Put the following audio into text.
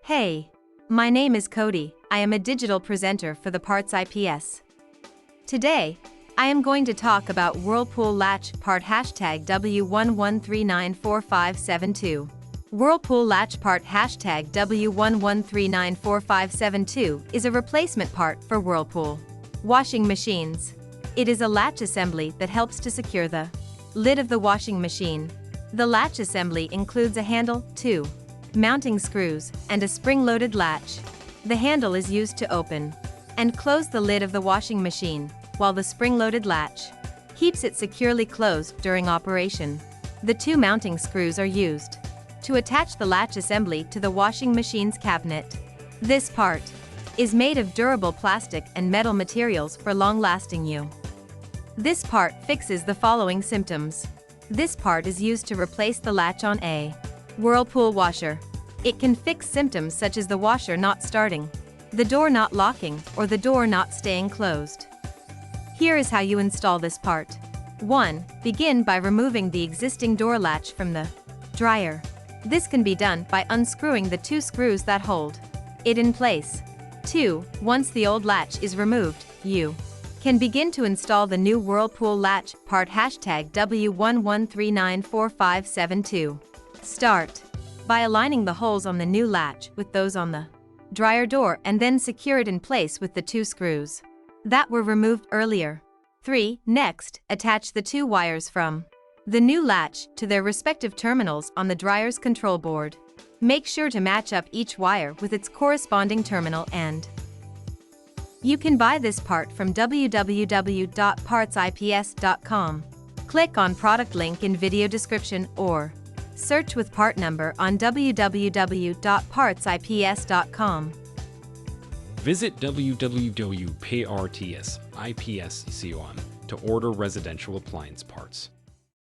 Hey, my name is Cody. I am a digital presenter for the PartsIPS. Today, I am going to talk about Whirlpool Latch Part W11394572. Whirlpool Latch Part W11394572 is a replacement part for Whirlpool washing machines. It is a latch assembly that helps to secure the lid of the washing machine. The latch assembly includes a handle, 2 mounting screws, and a spring-loaded latch. The handle is used to open and close the lid of the washing machine, while the spring-loaded latch keeps it securely closed during operation. The 2 mounting screws are used to attach the latch assembly to the washing machine's cabinet. This part is made of durable plastic and metal materials for long-lasting use. This part fixes the following symptoms. This part is used to replace the latch on a Whirlpool washer. It can fix symptoms such as the washer not starting, the door not locking, or the door not staying closed. Here is how you install this part. 1. Begin by removing the existing door latch from the dryer. This can be done by unscrewing the 2 screws that hold it in place. 2. Once the old latch is removed, you can begin to install the new Whirlpool Latch Part W11394572. Start by aligning the holes on the new latch with those on the dryer door and then secure it in place with the 2 screws that were removed earlier. 3. Next, attach the 2 wires from the new latch to their respective terminals on the dryer's control board. Make sure to match up each wire with its corresponding terminal and you can buy this part from www.partsips.com. Click on product link in video description or search with part number on www.partsips.com. Visit www.partsips.com to order residential appliance parts.